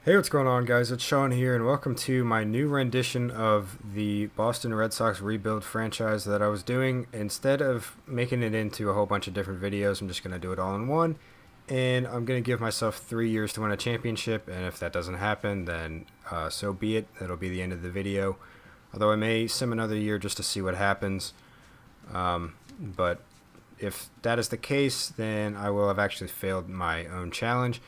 Hey, what's going on, guys? It's Sean here, and welcome to my new rendition of the Boston Red Sox rebuild franchise that I was doing. Instead of making it into a whole bunch of different videos, I'm just going to do it all in one, and I'm going to give myself 3 years to win a championship, and if that doesn't happen, then so be it. That'll be the end of the video, although I may sim another year just to see what happens, but if that is the case, then I will have actually failed my own challenge.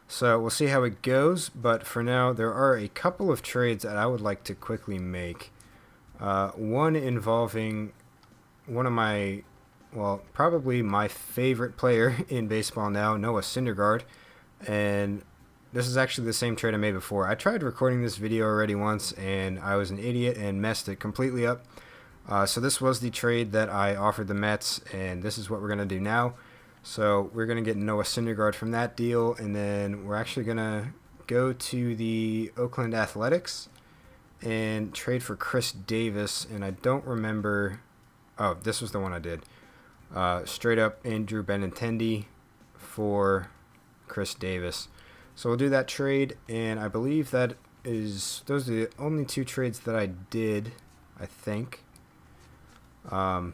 So we'll see how it goes, but for now, there are a couple of trades that I would like to quickly make. One involving one of my, well, probably my favorite player in baseball now, Noah Syndergaard. And this is actually the same trade I made before. I tried recording this video already once, and I was an idiot and messed it completely up. So this was the trade that I offered the Mets, and this is what we're going to do now. So we're going to get Noah Syndergaard from that deal, and then we're actually going to go to the Oakland Athletics and trade for Chris Davis, and I don't remember. Oh, this was the one I did. Straight up Andrew Benintendi for Chris Davis. So we'll do that trade, and I believe those are the only two trades that I did, I think. Yeah.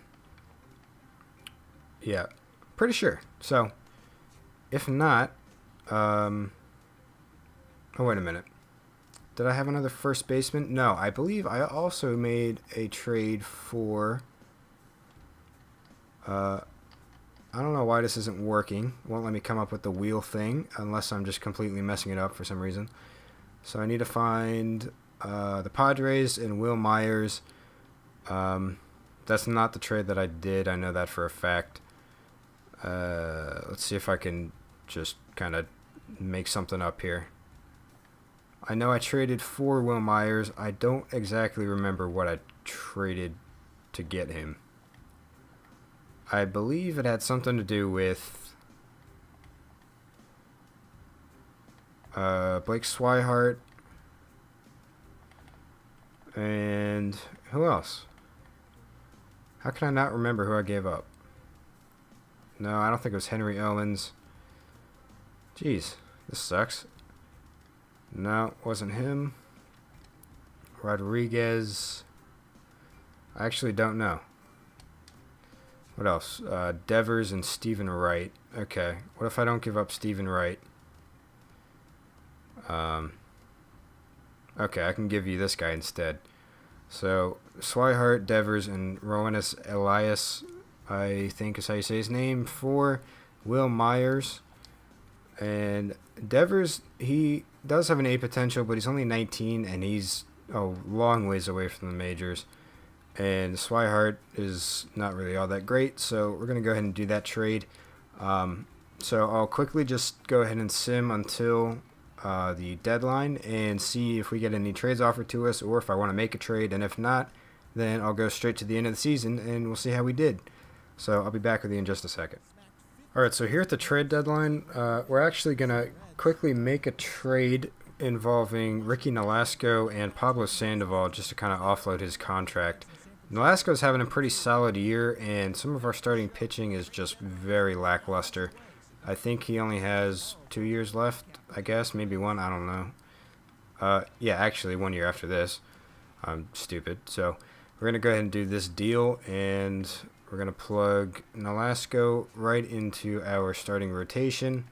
Pretty sure. So, if not, oh, wait a minute. Did I have another first baseman? No, I believe I also made a trade for, I don't know why this isn't working. It won't let me come up with the wheel thing, unless I'm just completely messing it up for some reason. So I need to find the Padres and Will Myers. That's not the trade that I did. I know that for a fact. Let's see if I can just kind of make something up here. I know I traded for Will Myers. I don't exactly remember what I traded to get him. I believe it had something to do with Blake Swihart and who else? How can I not remember who I gave up? No, I don't think it was Henry Owens. Jeez, this sucks. No, it wasn't him. Rodriguez. I actually don't know. What else? Devers and Stephen Wright. Okay, what if I don't give up Stephen Wright? Okay, I can give you this guy instead. So, Swihart, Devers, and Rowanus Elias, I think is how you say his name, for Will Myers. And Devers, he does have an A potential, but he's only 19, and he's a long ways away from the majors. And Swihart is not really all that great, so we're going to go ahead and do that trade. So I'll quickly just go ahead and sim until the deadline and see if we get any trades offered to us, or if I want to make a trade. And if not, then I'll go straight to the end of the season, and we'll see how we did. So I'll be back with you in just a second. Alright, so here at the trade deadline, we're actually going to quickly make a trade involving Ricky Nolasco and Pablo Sandoval just to kind of offload his contract. Nolasco's having a pretty solid year, and some of our starting pitching is just very lackluster. I think he only has 2 years left, I guess, maybe one, I don't know. Yeah, actually 1 year after this. I'm stupid. So we're going to go ahead and do this deal, and we're going to plug Nolasco right into our starting rotation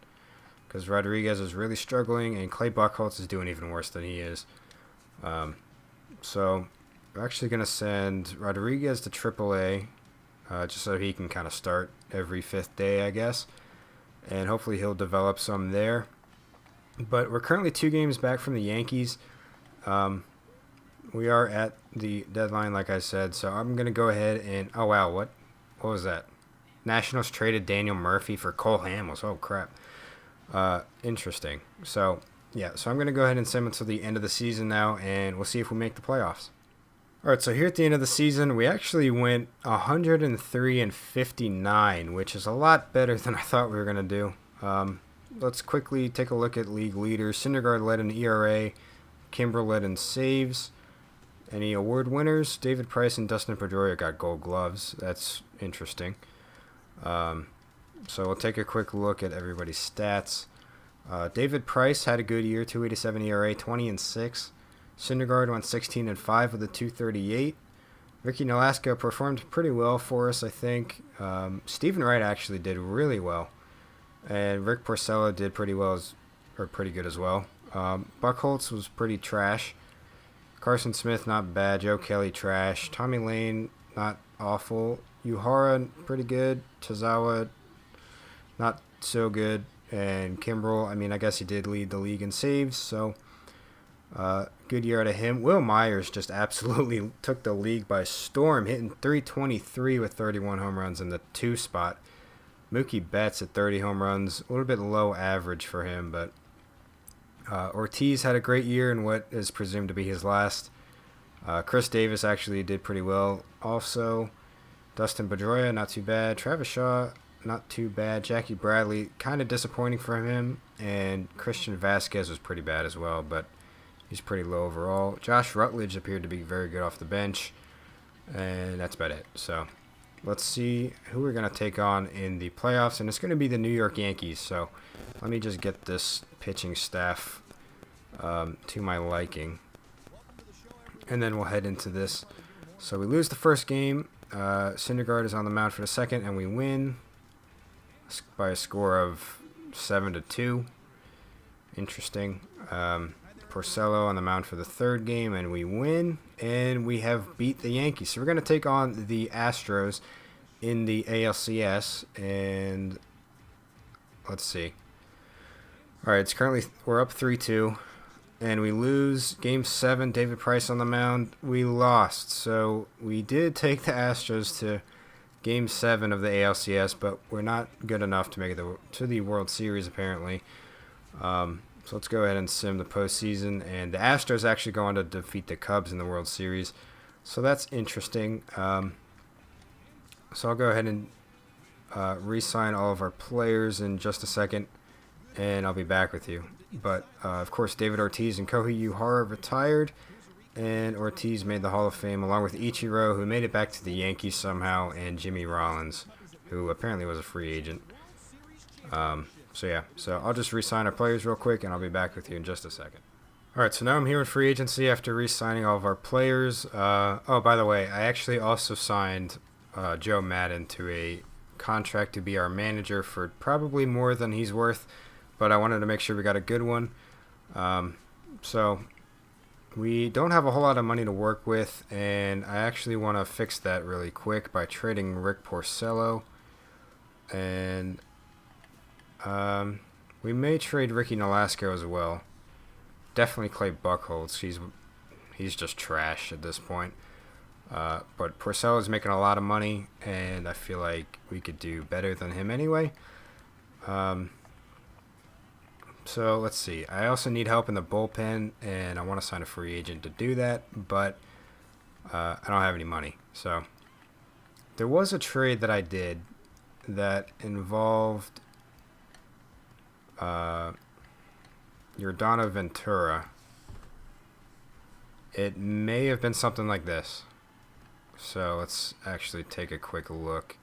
because Rodriguez is really struggling, and Clay Buchholz is doing even worse than he is. So we're actually going to send Rodriguez to AAA just so he can kind of start every 5th day, I guess, and hopefully he'll develop some there. But we're currently 2 games back from the Yankees. We are at the deadline, like I said, so I'm going to go ahead and... Oh, wow, what was that? Nationals traded Daniel Murphy for Cole Hamels. Oh, crap. Interesting. So, yeah, so I'm going to go ahead and sim until the end of the season now, and we'll see if we make the playoffs. All right, so here at the end of the season, we actually went 103-59, which is a lot better than I thought we were going to do. Let's quickly take a look at league leaders. Syndergaard led in ERA. Kimbrel led in saves. Any award winners? David Price and Dustin Pedroia got gold gloves. That's interesting. So we'll take a quick look at everybody's stats. David Price had a good year, 2.87 ERA, 20-6. Syndergaard went 16-5 with a 2.38. Ricky Nolasco performed pretty well for us, I think. Stephen Wright actually did really well, and Rick Porcello did pretty good as well. Buck Holtz was pretty trash. Carson Smith not bad. Joe Kelly trash. Tommy Lane not awful. Uhara pretty good. Tozawa not so good. And Kimbrel, I mean, I guess he did lead the league in saves, so good year out of him. Will Myers just absolutely took the league by storm, hitting 323 with 31 home runs in the 2 spot. Mookie Betts at 30 home runs, a little bit low average for him, but Ortiz had a great year in what is presumed to be his last. Chris Davis actually did pretty well also. Dustin Pedroia, not too bad. Travis Shaw, not too bad. Jackie Bradley, kind of disappointing for him. And Christian Vasquez was pretty bad as well, but he's pretty low overall. Josh Rutledge appeared to be very good off the bench. And that's about it. So let's see who we're going to take on in the playoffs. And it's going to be the New York Yankees. So let me just get this pitching staff to my liking. And then we'll head into this. So we lose the first game. Syndergaard is on the mound for the second, and we win by a score of 7-2. Interesting. Porcello on the mound for the third game, and we win, and we have beat the Yankees. So we're going to take on the Astros in the ALCS, and let's see. All right, we're up 3-2, and we lose Game 7. David Price on the mound. We lost, so we did take the Astros to Game 7 of the ALCS, but we're not good enough to make it to the World Series, apparently. So let's go ahead and sim the postseason. And the Astros actually go on to defeat the Cubs in the World Series. So that's interesting. So I'll go ahead and re-sign all of our players in just a second, and I'll be back with you. But, of course, David Ortiz and Kohei Uhara retired. And Ortiz made the Hall of Fame along with Ichiro, who made it back to the Yankees somehow, and Jimmy Rollins, who apparently was a free agent. So I'll just re-sign our players real quick, and I'll be back with you in just a second. All right, so now I'm here in free agency after re-signing all of our players. Oh, by the way, I actually also signed Joe Madden to a contract to be our manager for probably more than he's worth, but I wanted to make sure we got a good one. So we don't have a whole lot of money to work with, and I actually want to fix that really quick by trading Rick Porcello. And we may trade Ricky Nolasco as well. Definitely Clay Buchholz. He's just trash at this point. But Porcello is making a lot of money, and I feel like we could do better than him anyway. So let's see. I also need help in the bullpen, and I want to sign a free agent to do that, but I don't have any money. So there was a trade that I did that involved Yordano Ventura. It may have been something like this. So let's actually take a quick look.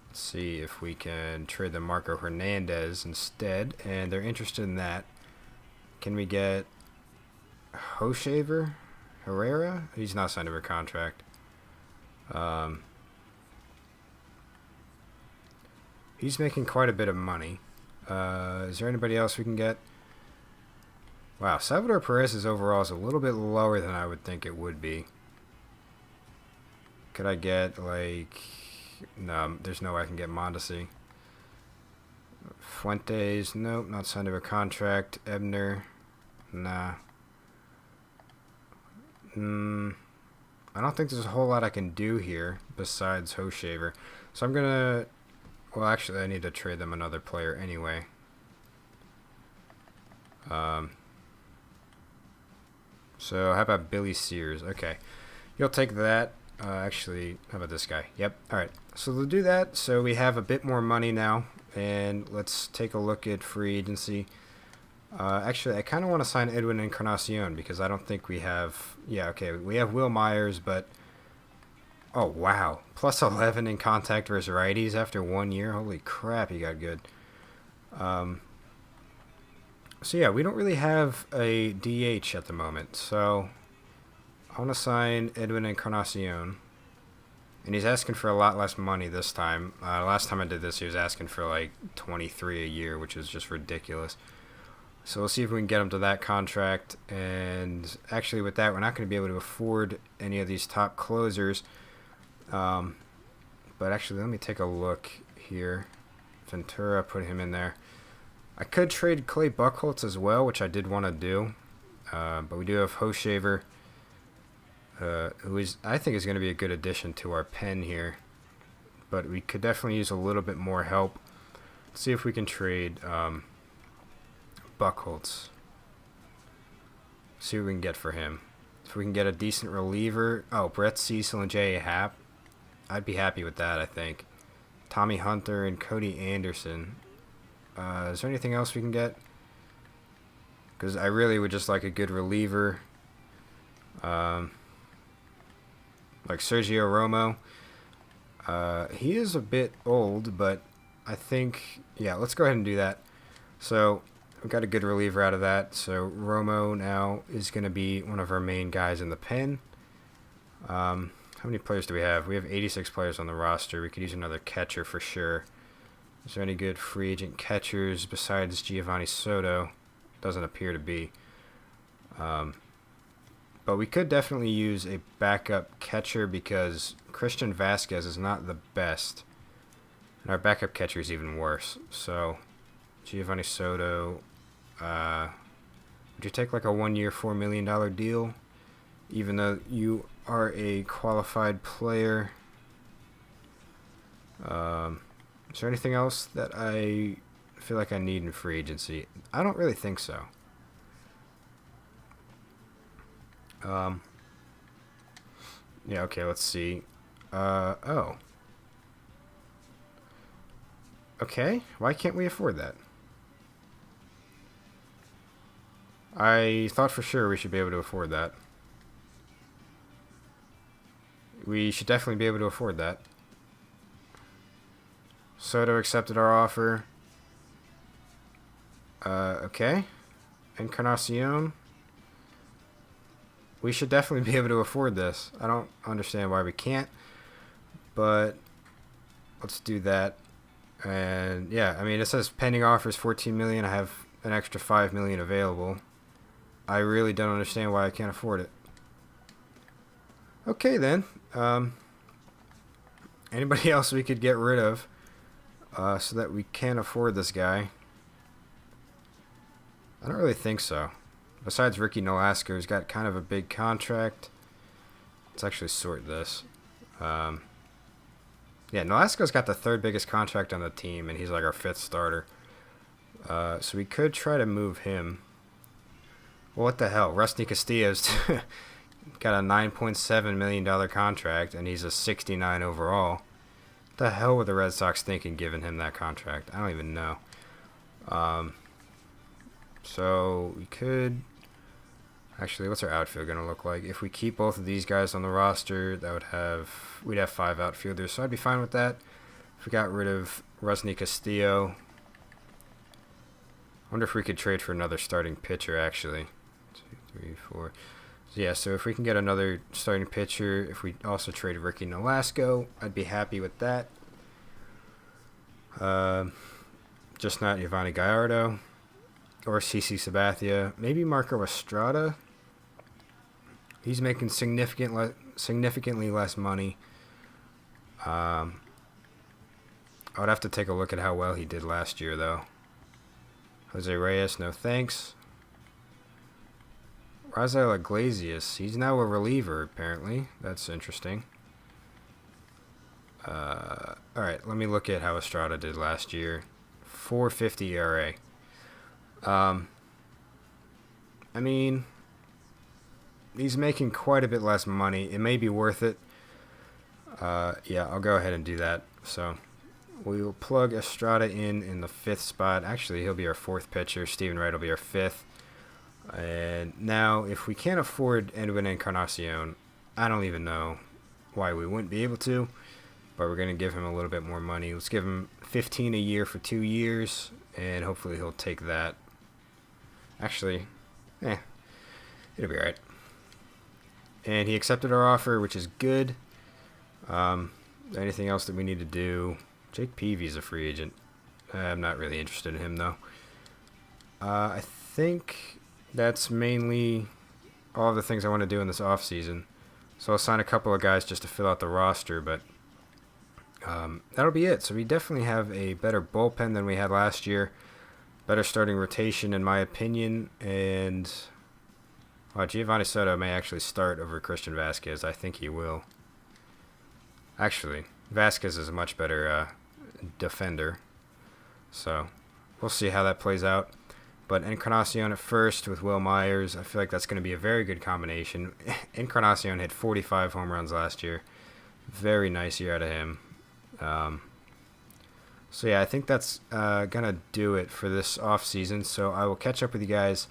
Let's see if we can trade the Marco Hernandez instead, and they're interested in that. Can we get Hochevar? Herrera? He's not signed to a contract. He's making quite a bit of money. Is there anybody else we can get? Wow, Salvador Perez's overall is a little bit lower than I would think it would be. Could I get, like... No, there's no way I can get Mondesi. Fuentes, nope, not signed to a contract. Ebner, nah. I don't think there's a whole lot I can do here besides Hochevar. So I'm going to... Well, actually, I need to trade them another player anyway. So how about Billy Sears? Okay, you'll take that. Actually, how about this guy? Yep. All right. So we'll do that. So we have a bit more money now, and let's take a look at free agency. Actually, I kind of want to sign Edwin Encarnacion because I don't think we have. Yeah. Okay. We have Will Myers, but oh wow, plus 11 in contact versus righties after 1 year. Holy crap, he got good. So yeah, we don't really have a DH at the moment. So I want to sign Edwin Encarnacion. And he's asking for a lot less money this time. Last time I did this, he was asking for like 23 a year, which is just ridiculous. So we'll see if we can get him to that contract. And actually with that, we're not going to be able to afford any of these top closers. But actually, let me take a look here. Ventura, put him in there. I could trade Clay Buchholz as well, which I did want to do. But we do have Hoshaver, who is, I think, is going to be a good addition to our pen here. But we could definitely use a little bit more help. Let's see if we can trade Buchholz. See what we can get for him. If we can get a decent reliever. Oh, Brett Cecil and J.A. Happ. I'd be happy with that, I think. Tommy Hunter and Cody Anderson. Is there anything else we can get? Because I really would just like a good reliever. Like Sergio Romo. He is a bit old, but I think, yeah, let's go ahead and do that. So we got a good reliever out of that. So Romo now is going to be one of our main guys in the pen. How many players do we have? We have 86 players on the roster. We could use another catcher for sure. Is there any good free agent catchers besides Giovanni Soto? Doesn't appear to be. But we could definitely use a backup catcher because Christian Vasquez is not the best. And our backup catcher is even worse. So, Giovanni Soto, would you take like a 1-year, $4 million deal? Even though you are a qualified player. Is there anything else that I feel like I need in free agency? I don't really think so. Yeah, okay, let's see. Oh. Okay, why can't we afford that? I thought for sure we should be able to afford that. We should definitely be able to afford that. Soto accepted our offer. Okay. Encarnacion. We should definitely be able to afford this. I don't understand why we can't. But let's do that. And yeah, I mean, it says pending offers $14 million. I have an extra $5 million available. I really don't understand why I can't afford it. Okay then. Anybody else we could get rid of so that we can afford this guy? I don't really think so. Besides Ricky Nolasco, who's got kind of a big contract. Let's actually sort this. Yeah, Nolasco's got the third biggest contract on the team, and he's like our 5th starter. So we could try to move him. Well, what the hell? Rusty Castillo's got a $9.7 million contract, and he's a 69 overall. What the hell were the Red Sox thinking giving him that contract? I don't even know. So we could... Actually, what's our outfield going to look like? If we keep both of these guys on the roster, that would have... We'd have 5 outfielders, so I'd be fine with that. If we got rid of Rusney Castillo... I wonder if we could trade for another starting pitcher, actually. 2, 3, 4... So yeah, so if we can get another starting pitcher, if we also trade Ricky Nolasco, I'd be happy with that. Just not Giovanni Gallardo or CC Sabathia. Maybe Marco Estrada. He's making significantly less money. I would have to take a look at how well he did last year, though. Jose Reyes, no thanks. Rafael Iglesias, he's now a reliever, apparently. That's interesting. Alright, let me look at how Estrada did last year. 4.50 ERA. I mean, he's making quite a bit less money. It may be worth it. Yeah, I'll go ahead and do that. So, we will plug Estrada in the 5th spot. Actually, he'll be our 4th pitcher. Steven Wright will be our 5th. And now, if we can't afford Edwin Encarnacion, I don't even know why we wouldn't be able to. But we're going to give him a little bit more money. Let's give him $15 a year for 2 years, and hopefully he'll take that. Actually, it'll be alright. And he accepted our offer, which is good. Anything else that we need to do? Jake Peavy's a free agent. I'm not really interested in him, though. I think that's mainly all of the things I want to do in this offseason. So I'll sign a couple of guys just to fill out the roster, but that'll be it. So we definitely have a better bullpen than we had last year. Better starting rotation, in my opinion. And Giovanni Soto may actually start over Christian Vasquez. I think he will. Actually, Vasquez is a much better defender. So we'll see how that plays out. But Encarnacion at first with Will Myers, I feel like that's going to be a very good combination. Encarnacion hit 45 home runs last year. Very nice year out of him. So yeah, I think that's going to do it for this offseason. So I will catch up with you guys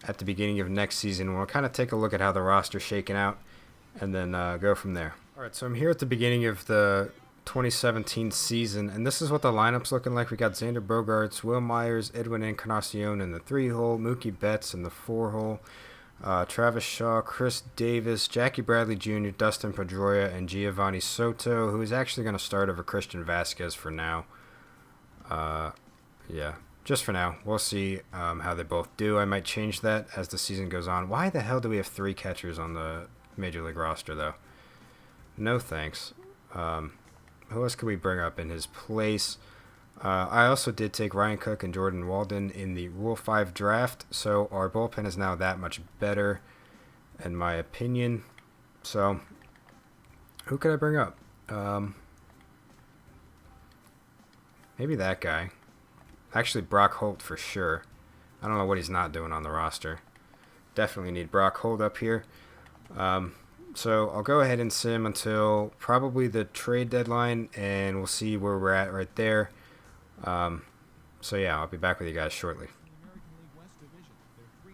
at the beginning of next season. We'll kind of take a look at how the roster's shaking out and then go from there. All right, so I'm here at the beginning of the 2017 season, and this is what the lineup's looking like. We got Xander Bogaerts, Will Myers, Edwin Encarnacion in the 3-hole, Mookie Betts in the 4-hole, Travis Shaw, Chris Davis, Jackie Bradley Jr., Dustin Pedroia, and Giovanni Soto, who is actually going to start over Christian Vasquez for now. Yeah, just for now. We'll see how they both do. I might change that as the season goes on. Why the hell do we have 3 catchers on the Major League roster, though? No thanks. Who else could we bring up in his place? I also did take Ryan Cook and Jordan Walden in the Rule 5 draft, so our bullpen is now that much better, in my opinion. So, who could I bring up? Maybe that guy. Actually, Brock Holt for sure. I don't know what he's not doing on the roster. Definitely need Brock Holt up here. So I'll go ahead and sim until probably the trade deadline, and we'll see where we're at right there. So yeah, I'll be back with you guys shortly.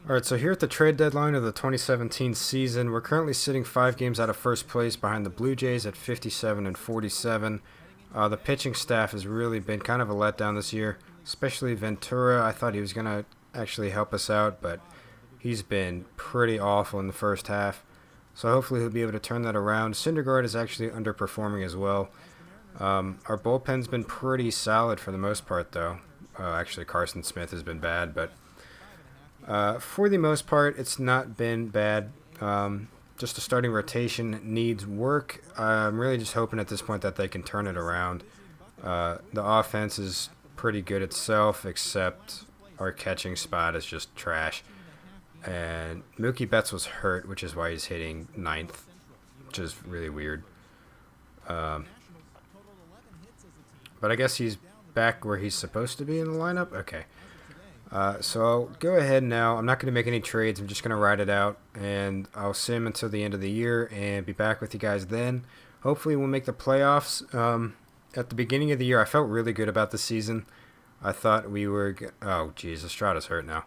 Alright, so here at the trade deadline of the 2017 season, we're currently sitting 5 games out of first place behind the Blue Jays at 57 and 47. The pitching staff has really been kind of a letdown this year, especially Ventura. I thought he was going to actually help us out, but he's been pretty awful in the first half. So hopefully he'll be able to turn that around. Syndergaard is actually underperforming as well. Our bullpen's been pretty solid for the most part, though. Actually, Carson Smith has been bad, but for the most part, it's not been bad. Just the starting rotation needs work. I'm really just hoping at this point that they can turn it around. The offense is pretty good itself, except our catching spot is just trash. And Mookie Betts was hurt, which is why he's hitting 9th, which is really weird. But I guess he's back where he's supposed to be in the lineup? Okay. So I'll go ahead now. I'm not going to make any trades. I'm just going to ride it out. And I'll sim until the end of the year and be back with you guys then. Hopefully we'll make the playoffs. At the beginning of the year, I felt really good about the season. I thought we were... Oh, geez. Estrada's hurt now.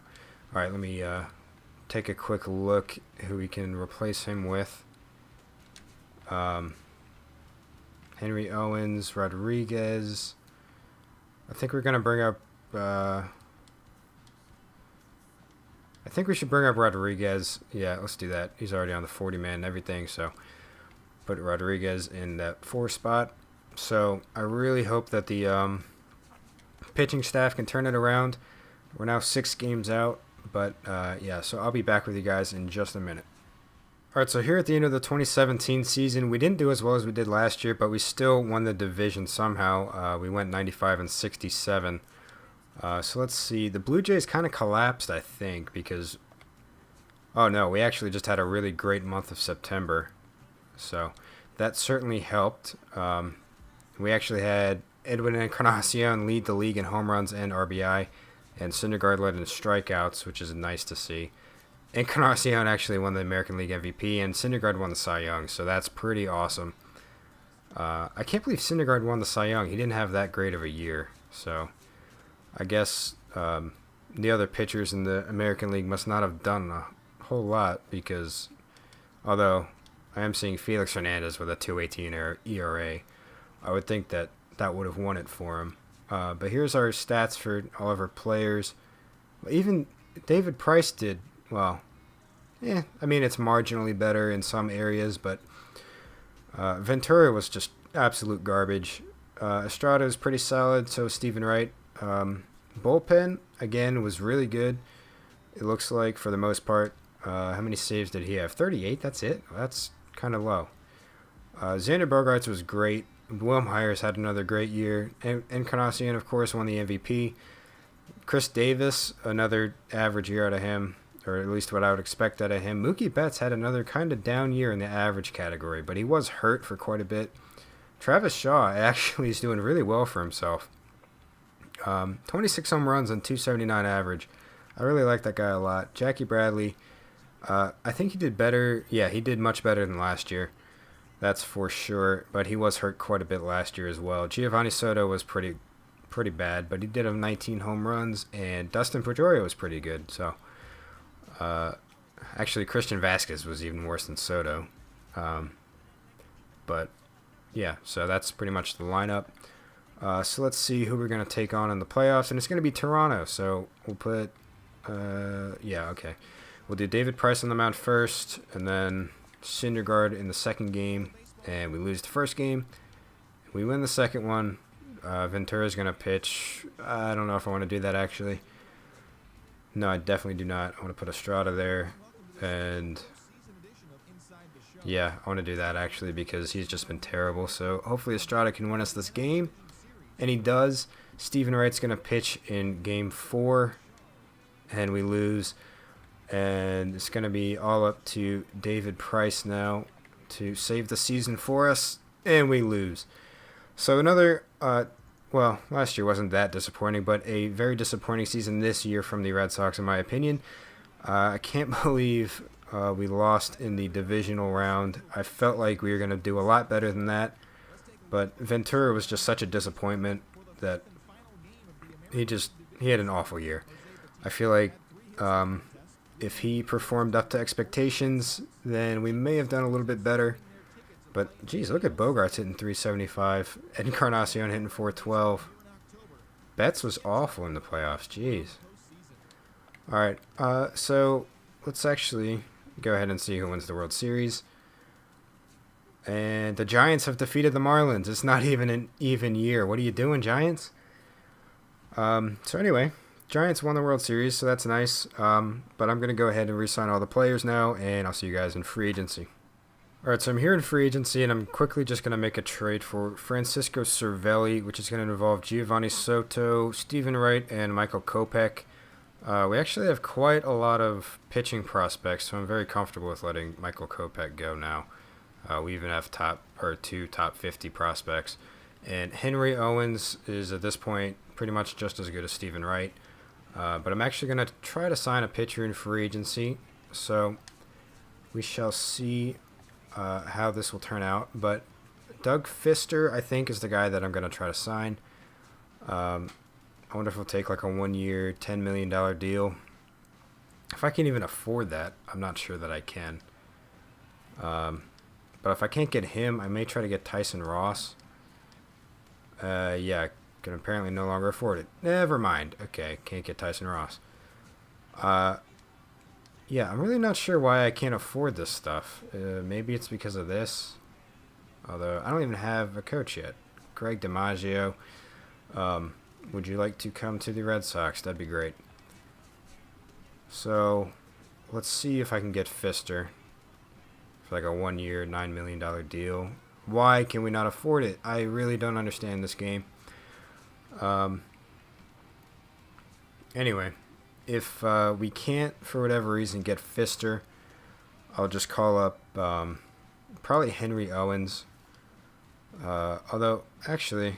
All right, let me... take a quick look who we can replace him with. Henry Owens, Rodriguez. I think we're going to bring up... I think we should bring up Rodriguez. Yeah, let's do that. He's already on the 40-man and everything, so put Rodriguez in that 4 spot. So I really hope that the pitching staff can turn it around. We're now 6 games out. But, yeah, so I'll be back with you guys in just a minute. All right, so here at the end of the 2017 season, we didn't do as well as we did last year, but we still won the division somehow. We went 95 and 67. So let's see. The Blue Jays kind of collapsed, I think, because... Oh, no, we actually just had a really great month of September. So that certainly helped. We actually had Edwin Encarnacion lead the league in home runs and RBI. And Syndergaard led in strikeouts, which is nice to see. Encarnacion actually won the American League MVP, and Syndergaard won the Cy Young, so that's pretty awesome. I can't believe Syndergaard won the Cy Young. He didn't have that great of a year, so I guess the other pitchers in the American League must not have done a whole lot, because although I am seeing Felix Hernandez with a 2.18 ERA, I would think that that would have won it for him. But here's our stats for all of our players. Even David Price did, well, yeah, I mean, it's marginally better in some areas, but Ventura was just absolute garbage. Estrada is pretty solid, so is Stephen Wright. Bullpen, again, was really good, it looks like, for the most part. How many saves did he have? 38, that's it? Well, that's kind of low. Xander Bogaerts was great. Will Myers had another great year. Encarnacion, of course, won the MVP. Chris Davis, another average year out of him, or at least what I would expect out of him. Mookie Betts had another kind of down year in the average category, but he was hurt for quite a bit. Travis Shaw actually is doing really well for himself. 26 home runs and 279 average. I really like that guy a lot. Jackie Bradley, I think he did better. Yeah, he did much better than last year. That's for sure, but he was hurt quite a bit last year as well. Giovanni Soto was pretty bad, but he did have 19 home runs, and Dustin Pedroia was pretty good. So, actually, Christian Vasquez was even worse than Soto. But, yeah, so that's pretty much the lineup. So let's see who we're going to take on in the playoffs, and it's going to be Toronto. So we'll put, yeah, okay. We'll do David Price on the mound first, and then Syndergaard in the second game, and we lose the first game. We win the second one. Ventura's going to pitch. I don't know if I want to do that, actually. No, I definitely do not. I want to put Estrada there, and yeah, I want to do that, actually, because he's just been terrible. So hopefully Estrada can win us this game, and he does. Stephen Wright's going to pitch in Game 4, and we lose. And it's going to be all up to David Price now to save the season for us, and we lose. So another, well, last year wasn't that disappointing, but a very disappointing season this year from the Red Sox, in my opinion. I can't believe we lost in the divisional round. I felt like we were going to do a lot better than that, but Ventura was just such a disappointment that he had an awful year. I feel like if he performed up to expectations, then we may have done a little bit better. But, geez, look at Bogaerts hitting 375. Encarnacion hitting 412. Betts was awful in the playoffs. Jeez. All right, so let's actually go ahead and see who wins the World Series. And the Giants have defeated the Marlins. It's not even an even year. What are you doing, Giants? So anyway, Giants won the World Series, so that's nice. But I'm going to go ahead and re-sign all the players now, and I'll see you guys in free agency. All right, so I'm here in free agency, and I'm quickly just going to make a trade for Francisco Cervelli, which is going to involve Giovanni Soto, Stephen Wright, and Michael Kopech. We actually have quite a lot of pitching prospects, so I'm very comfortable with letting Michael Kopech go now. We even have two top 50 prospects. And Henry Owens is, at this point, pretty much just as good as Stephen Wright. But I'm actually going to try to sign a pitcher in free agency, so we shall see how this will turn out. But Doug Fister, I think, is the guy that I'm going to try to sign. I wonder if he'll take like a 1-year, $10 million deal. If I can even afford that, I'm not sure that I can. But if I can't get him, I may try to get Tyson Ross. Yeah, can apparently no longer afford it. Never mind. Okay, can't get Tyson Ross. Yeah, I'm really not sure why I can't afford this stuff. Maybe it's because of this. Although, I don't even have a coach yet. Greg DiMaggio. Would you like to come to the Red Sox? That'd be great. So, let's see if I can get Fister for like a 1-year, $9 million deal. Why can we not afford it? I really don't understand this game. Anyway, if we can't, for whatever reason, get Fister, I'll just call up probably Henry Owens. Although, actually,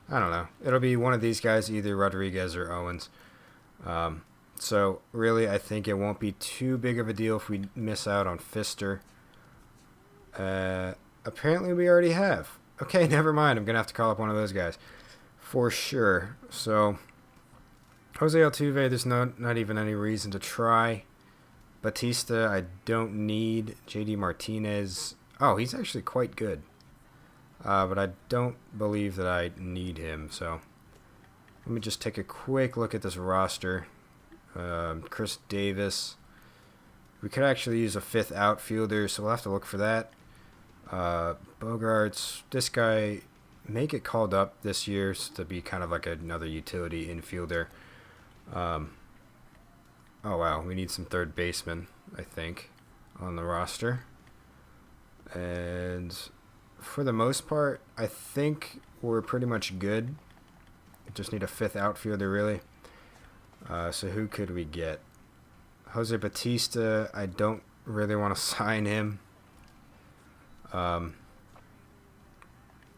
I don't know. It'll be one of these guys, either Rodriguez or Owens. So, really, I think it won't be too big of a deal if we miss out on Fister. Apparently we already have. Okay, never mind. I'm going to have to call up one of those guys. For sure. So, Jose Altuve, there's not even any reason to try. Batista, I don't need. JD Martinez. Oh, he's actually quite good. But I don't believe that I need him. So, Let me just take a quick look at this roster. Chris Davis. We could actually use a fifth outfielder, so we'll have to look for that. Bogarts. This guy may get called up this year to be kind of like another utility infielder. Oh wow, we need some third baseman, I think, on the roster. And for the most part, I think we're pretty much good. Just need a fifth outfielder, really. So who could we get? Jose Batista, I don't really want to sign him.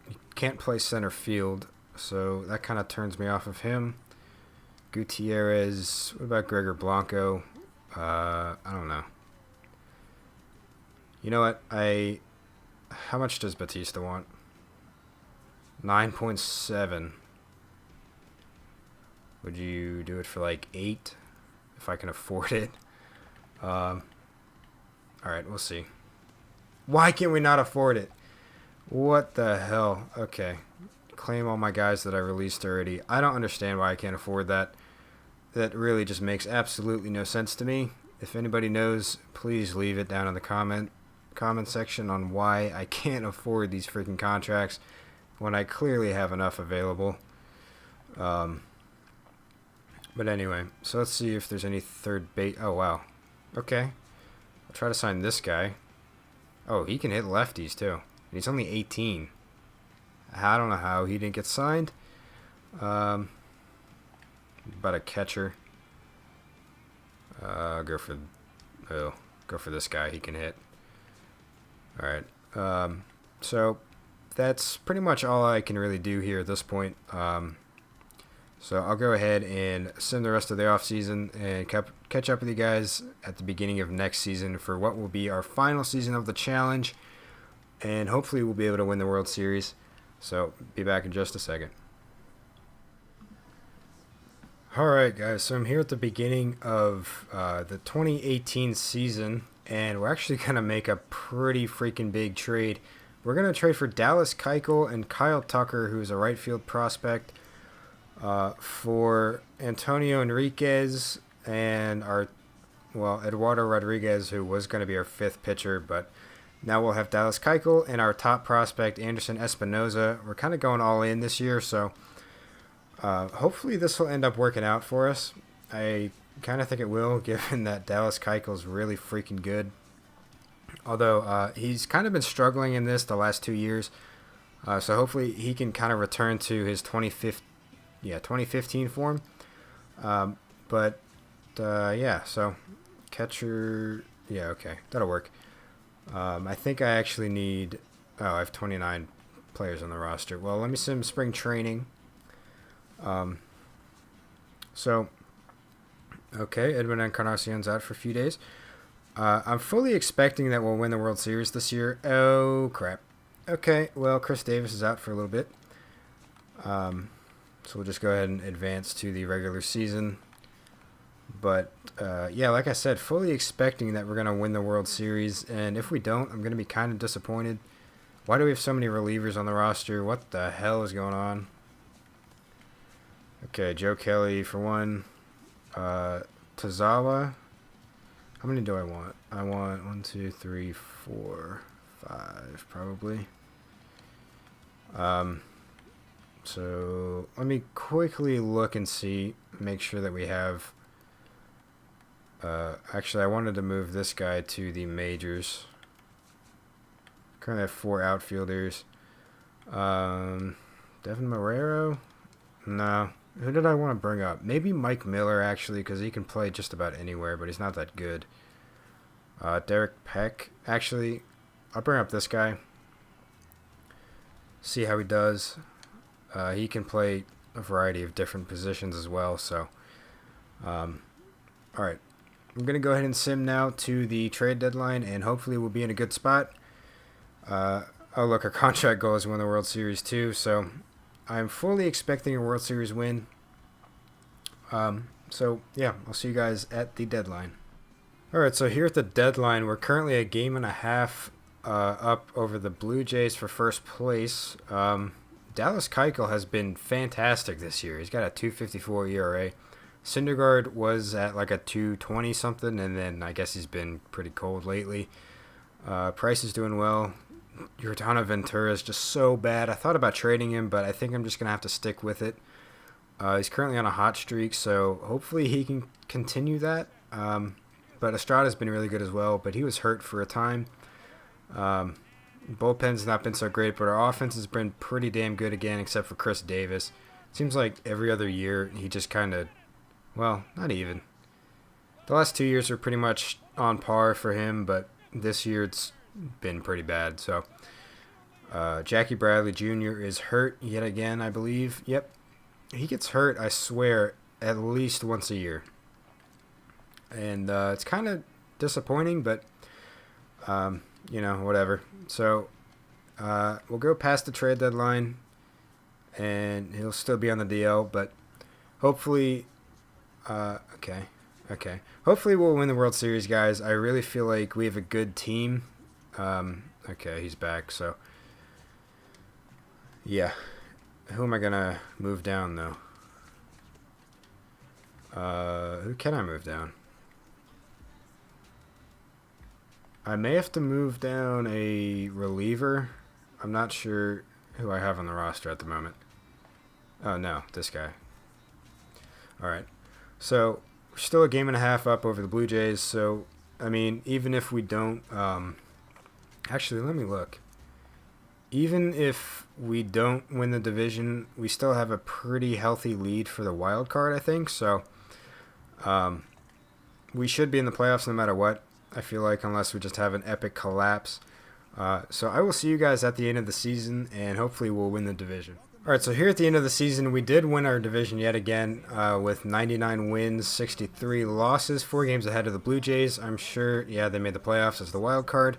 He can't play center field, so that kind of turns me off of him. Gutierrez, what about Gregor Blanco? I don't know. You know what? How much does Batista want? 9.7. Would you do it for like 8? If I can afford it. Alright, we'll see. Why can we not afford it? What the hell? Okay. Claim all my guys that I released already. I don't understand why I can't afford that. That really just makes absolutely no sense to me. If anybody knows, please leave it down in the comment section on why I can't afford these freaking contracts when I clearly have enough available. But anyway, so let's see if there's any third base. Oh, wow. Okay. I'll try to sign this guy. Oh, he can hit lefties, too. And he's only 18. I don't know how he didn't get signed. About a catcher. Go for this guy. He can hit. All right. So that's pretty much all I can really do here at this point. So I'll go ahead and sim the rest of the off season and catch up with you guys at the beginning of next season for what will be our final season of the challenge, and hopefully we'll be able to win the World Series. So be back in just a second. Alright guys, so I'm here at the beginning of the 2018 season, and we're actually going to make a pretty freaking big trade. We're going to trade for Dallas Keuchel and Kyle Tucker, who's a right field prospect, for Antonio Enriquez and Eduardo Rodriguez, who was going to be our fifth pitcher, but now we'll have Dallas Keuchel and our top prospect, Anderson Espinoza. We're kind of going all in this year, so hopefully this will end up working out for us. I kind of think it will, given that Dallas Keuchel's really freaking good. Although he's kind of been struggling in this the last 2 years, so hopefully he can kind of return to his 2015 form. Yeah, so catcher, yeah, okay, that'll work. I think I actually need, I have 29 players on the roster. Well, let me sim spring training. Okay, Edwin Encarnacion's out for a few days. I'm fully expecting that we'll win the World Series this year. Oh, crap. Okay, well, Chris Davis is out for a little bit. So we'll just go ahead and advance to the regular season. But, yeah, like I said, fully expecting that we're going to win the World Series. And if we don't, I'm going to be kind of disappointed. Why do we have so many relievers on the roster? What the hell is going on? Okay, Joe Kelly for one. Tazawa. How many do I want? I want 1, 2, 3, 4, 5, probably. So let me quickly look and see, make sure that we have. Actually, I wanted to move this guy to the majors. Currently have 4 outfielders. Devin Marrero? No. Who did I want to bring up? Maybe Mike Miller, actually, because he can play just about anywhere, but he's not that good. Derek Peck. Actually, I'll bring up this guy. See how he does. He can play a variety of different positions as well, so. Alright. I'm going to go ahead and sim now to the trade deadline, and hopefully we'll be in a good spot. Oh, look, our contract goal is to win the World Series, too, so I'm fully expecting a World Series win. So, yeah, I'll see you guys at the deadline. Alright, so here at the deadline, we're currently a game and a half up over the Blue Jays for first place. Dallas Keuchel has been fantastic this year. He's got a 2.54 ERA. Syndergaard was at like a 2.20 something, and then I guess he's been pretty cold lately. Price is doing well. Jordana Ventura is just so bad. I thought about trading him, but I think I'm just going to have to stick with it. He's currently on a hot streak, so hopefully he can continue that. But Estrada's been really good as well, but he was hurt for a time. Bullpen's not been so great, but our offense has been pretty damn good again, except for Chris Davis. Seems like every other year he just kind of, well, not even. The last 2 years are pretty much on par for him, but this year it's been pretty bad. So Jackie Bradley Jr. is hurt yet again, I believe. Yep. He gets hurt, I swear, at least once a year. And it's kind of disappointing, but, you know, whatever. So we'll go past the trade deadline, and he'll still be on the DL, but hopefully, okay. Hopefully we'll win the World Series, guys. I really feel like we have a good team. Okay, he's back, so, yeah. Who am I going to move down, though? Who can I move down? I may have to move down a reliever. I'm not sure who I have on the roster at the moment. Oh, no, this guy. All right. So, we're still a game and a half up over the Blue Jays. So, I mean, even if we don't... actually, let me look. Even if we don't win the division, we still have a pretty healthy lead for the wild card, I think. So, we should be in the playoffs no matter what, I feel like, unless we just have an epic collapse. So I will see you guys at the end of the season, and hopefully we'll win the division. All right, so here at the end of the season, we did win our division yet again with 99 wins, 63 losses, 4 games ahead of the Blue Jays. I'm sure, yeah, they made the playoffs as the wild card.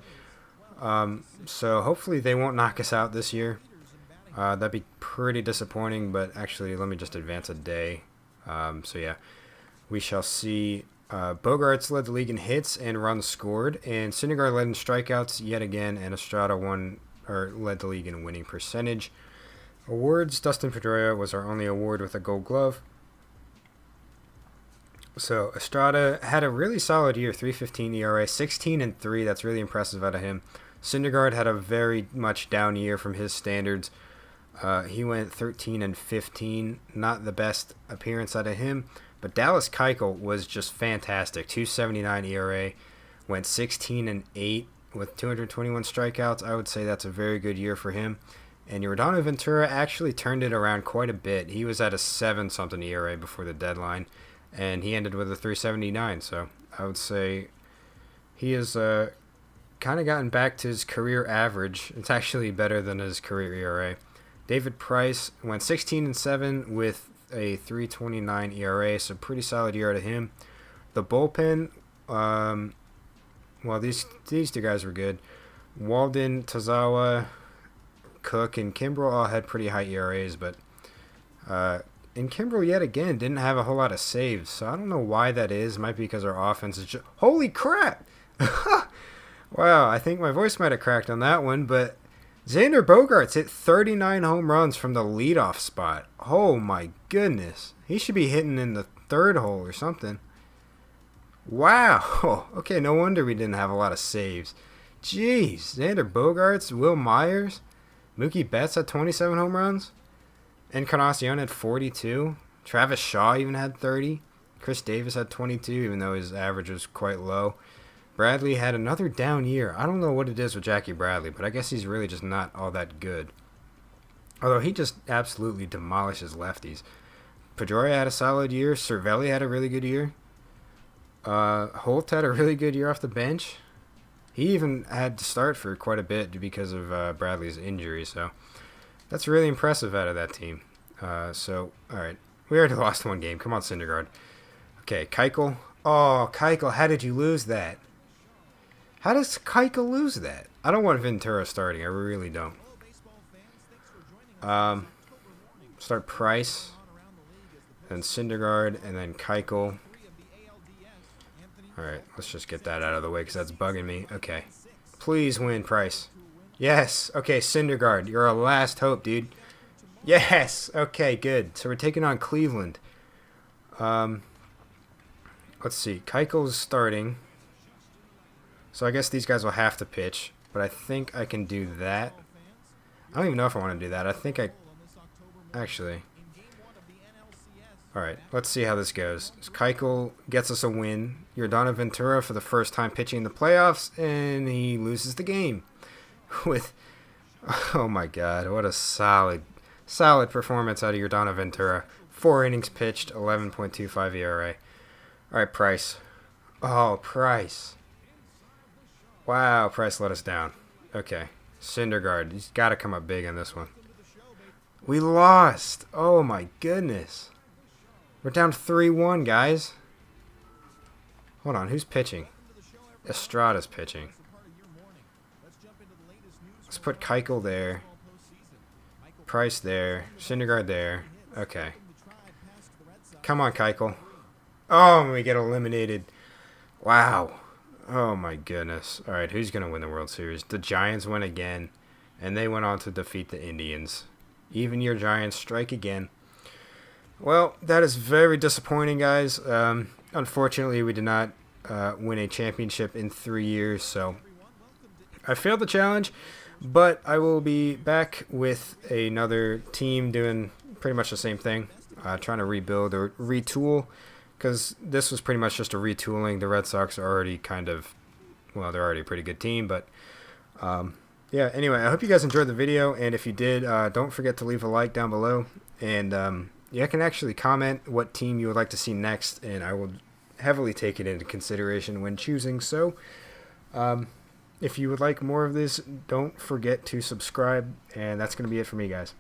So hopefully they won't knock us out this year. That'd be pretty disappointing, but actually let me just advance a day. So yeah, we shall see. Bogarts led the league in hits and runs scored, and Syndergaard led in strikeouts yet again, and Estrada led the league in winning percentage. Awards, Dustin Pedroia was our only award with a Gold Glove. So Estrada had a really solid year, 3.15 ERA, 16-3. That's really impressive out of him. Syndergaard had a very much down year from his standards. He went 13-15, not the best appearance out of him. But Dallas Keuchel was just fantastic. 2.79 ERA, went 16-8 with 221 strikeouts. I would say that's a very good year for him. And Jordana Ventura actually turned it around quite a bit. He was at a 7-something ERA before the deadline, and he ended with a 3.79. So I would say he has kind of gotten back to his career average. It's actually better than his career ERA. David Price went 16-7 with a 3.29 ERA, so pretty solid year out of him. The bullpen, well, these two guys were good. Walden, Tazawa, Cook, and Kimbrel all had pretty high ERAs, but and Kimbrel yet again didn't have a whole lot of saves, so I don't know why that is. It might be because our offense is just... Holy crap! Wow, I think my voice might have cracked on that one, but Xander Bogaerts hit 39 home runs from the leadoff spot. Oh my goodness. He should be hitting in the third hole or something. Wow. Okay, no wonder we didn't have a lot of saves. Jeez. Xander Bogaerts, Will Myers, Mookie Betts had 27 home runs. Encarnacion had 42. Travis Shaw even had 30. Chris Davis had 22, even though his average was quite low. Bradley had another down year. I don't know what it is with Jackie Bradley, but I guess he's really just not all that good. Although he just absolutely demolishes lefties. Pedroia had a solid year. Cervelli had a really good year. Holt had a really good year off the bench. He even had to start for quite a bit because of Bradley's injury, so that's really impressive out of that team. So, all right. We already lost one game. Come on, Syndergaard. Okay, Keuchel. Oh, Keuchel, how did you lose that? How does Keuchel lose that? I don't want Ventura starting. I really don't. Start Price, then Syndergaard, and then Keuchel. All right, let's just get that out of the way because that's bugging me. Okay. Please win, Price. Yes. Okay, Syndergaard, you're our last hope, dude. Yes! Okay, good. So we're taking on Cleveland. Let's see. Keuchel's starting. So I guess these guys will have to pitch. But I think I can do that. I don't even know if I want to do that. I think I... Actually... Alright, let's see how this goes. Keuchel gets us a win. Yordano Ventura for the first time pitching in the playoffs, and he loses the game. With... Oh my god, what a solid performance out of Yordano Ventura. 4 innings pitched, 11.25 ERA. Alright, Price. Oh, Price. Wow, Price let us down. Okay. Syndergaard, he's got to come up big on this one. We lost. Oh my goodness. We're down 3-1, guys. Hold on, who's pitching? Estrada's pitching. Let's put Keuchel there. Price there. Syndergaard there. Okay. Come on, Keuchel. Oh, we get eliminated. Wow. Oh my goodness. Alright, who's going to win the World Series? The Giants win again. And they went on to defeat the Indians. Even your Giants strike again. Well, that is very disappointing, guys. Unfortunately, we did not win a championship in 3 years, so I failed the challenge, but I will be back with another team doing pretty much the same thing, trying to rebuild or retool, because this was pretty much just a retooling. The Red Sox are already kind of, well, they're already a pretty good team, but yeah, anyway, I hope you guys enjoyed the video, and if you did, don't forget to leave a like down below, and you can actually comment what team you would like to see next, and I will heavily take it into consideration when choosing. So, if you would like more of this, don't forget to subscribe, and that's going to be it for me, guys.